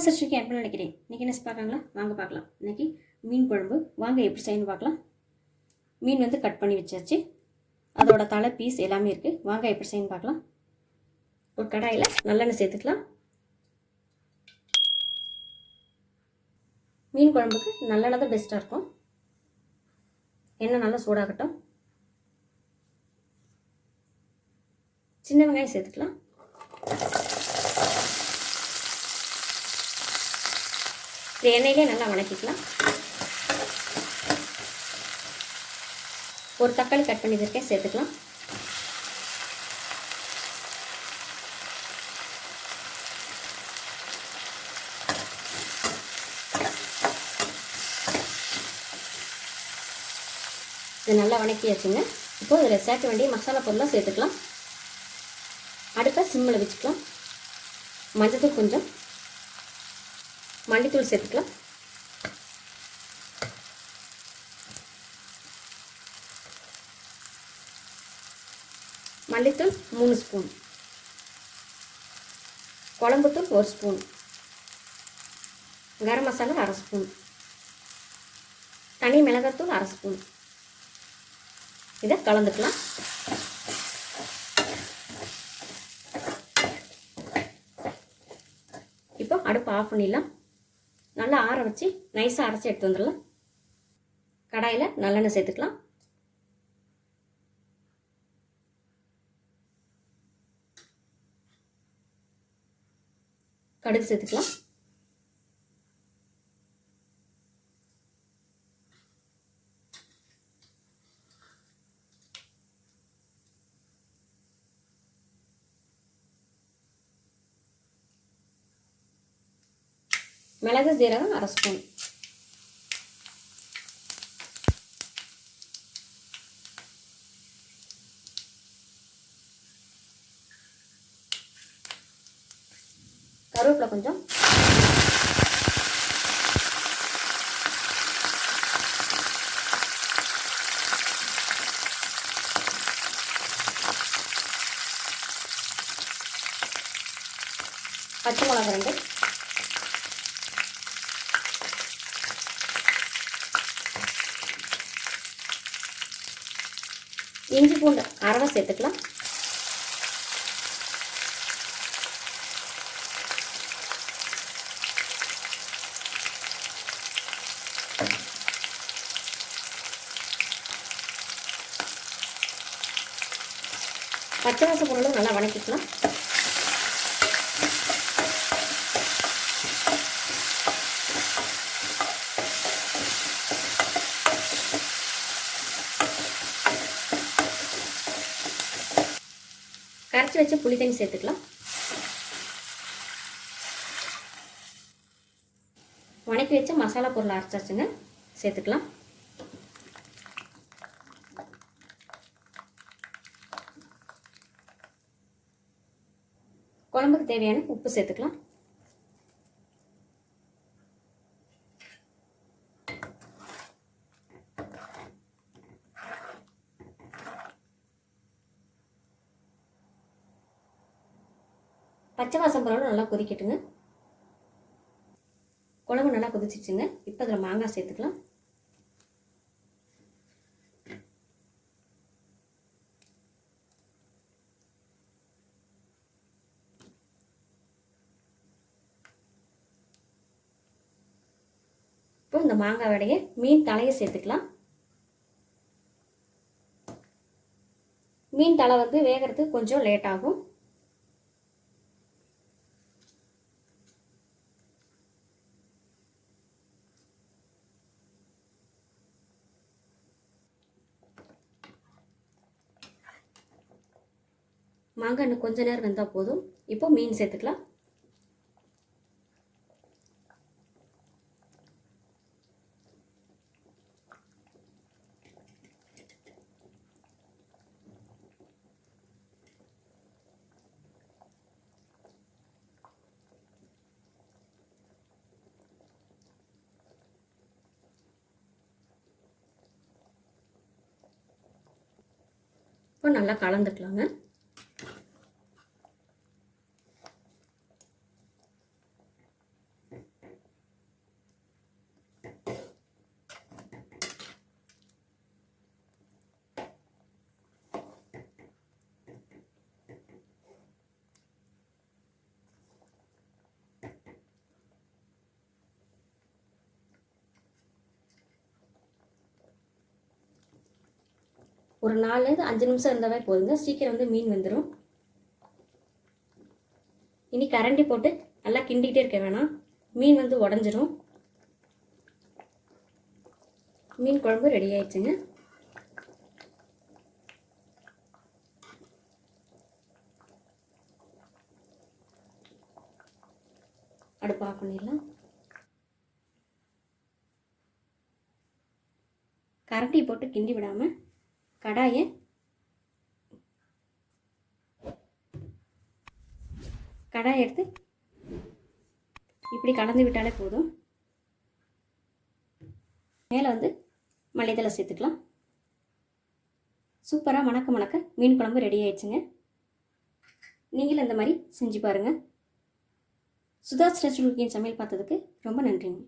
சர்ச்சைக்கு ஆட் பண்ண நினைக்கிறேன். இன்றைக்கி என்ன பார்க்கலாங்களா? வாங்க பார்க்கலாம். இன்றைக்கி மீன் குழம்பு வாங்க எப்படி செய்யணும்னு பார்க்கலாம். மீன் வந்து கட் பண்ணி வச்சாச்சு. அதோட தலை பீஸ் எல்லாமே இருக்குது. வாங்க எப்படி செய்யணும்னு பார்க்கலாம். ஒரு கடாயில் நல்லெண்ணெய் சேர்த்துக்கலாம். மீன் குழம்புக்கு நல்லெண்ணெய் தான் பெஸ்ட்டாக இருக்கும். எண்ணெய் நல்லா சூடாகட்டும். சின்ன வெங்காயம் சேர்த்துக்கலாம். இந்த எண்ணெயிலே நல்லா வணக்கிக்கலாம். ஒரு தக்காளி கட் பண்ணி வச்சிருக்கேன், சேர்த்துக்கலாம். இது நல்லா வணக்கியாச்சுங்க. இப்போ இதில் சேர்க்க வேண்டிய மசாலா பொருளாக சேர்த்துக்கலாம். அடுப்பை சிம்மில் வச்சுக்கலாம். மஞ்சத்தூள் கொஞ்சம், மல்லித்தூள் சேர்த்துக்கலாம். மல்லித்தூள் 3 spoon, குழம்புத்தூள் 1 spoon, garam masala 1/2 spoon, தனி மிளகாத்தூள் 1/2 ஸ்பூன். இதை கலந்துக்கலாம். இப்போ அடுப்பு ஆஃப் பண்ணிடலாம். நல்லா ஆற வச்சு நைஸாக அரைச்சி எடுத்து வந்துடலாம். கடாயில் நல்லெண்ணெய் சேர்த்துக்கலாம். கடுகு சேர்த்துக்கலாம். மிளகு ஜீரகம் 1/2 ஸ்பூன், கருவேப்பிலை கொஞ்சம், பச்சை மிளகாய் 2, இஞ்சி பூண்டு அரை சேர்த்துக்கலாம். பச்சை வாசம் பொருளும் நல்லா வணக்கிக்கலாம். கரைச்சி வச்ச புளி தண்ணி சேர்த்துக்கலாம். வணக்கி வச்ச மசாலா பொருளை அரைச்சாச்சுங்க, சேர்த்துக்கலாம். குழம்புக்கு தேவையான உப்பு சேர்த்துக்கலாம். பச்சை வாசம் போல நல்லா கொதிக்கட்டுங்க. குழம்பு நல்லா கொதிச்சிச்சுங்க. இப்போ அதில் மாங்காய் சேர்த்துக்கலாம். இப்போ இந்த மாங்காய் வடையை மீன் தலையை சேர்த்துக்கலாம். மீன் தலை வந்து வேகிறதுக்கு கொஞ்சம் லேட் ஆகும். மாங்காய் இன்னும் கொஞ்ச நேரம் வெந்தால் போதும். இப்போ மீன் சேர்த்துக்கலாம். இப்போ நல்லா கலந்துக்கலாங்க. ஒரு 4-5 நிமிஷம் இருந்தாவே போதுங்க, சீக்கிரம் வந்து மீன் வெந்துடும். இனி கரண்டி போட்டு நல்லா கிண்டிகிட்டே இருக்க வேணாம், மீன் வந்து உடஞ்சிரும். மீன் குழம்பு ரெடி ஆயிடுச்சுங்க. அடுப்பு ஆஃப் பண்ணிடலாம். கரண்டி போட்டு கிண்டி விடாமல் கடாயை எடுத்து இப்படி கலந்து விட்டாலே போதும். மேலே வந்து மல்லித்தலை சேர்த்துக்கலாம். சூப்பராக மணக்க மீன் குழம்பு ரெடி ஆயிடுச்சுங்க. நீங்களும் இந்த மாதிரி செஞ்சு பாருங்கள். சுதா ஸ்ரீ சமையல் பார்த்ததுக்கு ரொம்ப நன்றிங்க.